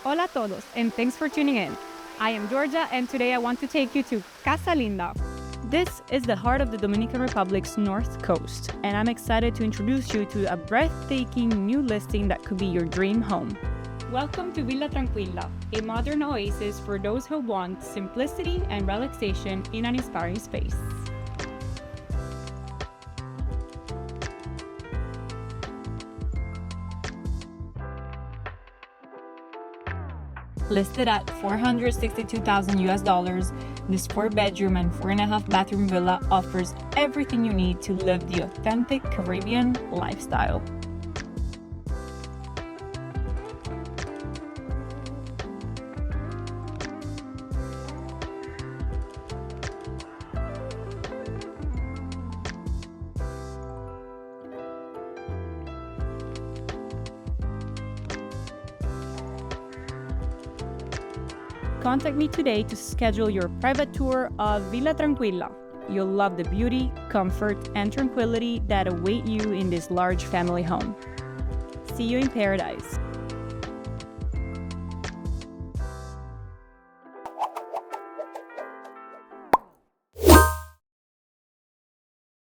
Hola a todos, and thanks for tuning in. I am Giorgia, and today I want to take you to Casa Linda. This is the heart of the Dominican Republic's north coast, and I'm excited to introduce you to a breathtaking new listing that could be your dream home. Welcome to Villa Tranquilla, a modern oasis for those who want simplicity and relaxation in an inspiring space. Listed at $462,000, this 4-bedroom and 4.5-bathroom villa offers everything you need to live the authentic Caribbean lifestyle. Contact me today to schedule your private tour of Villa Tranquilla. You'll love the beauty, comfort, and tranquility that await you in this large family home. See you in paradise.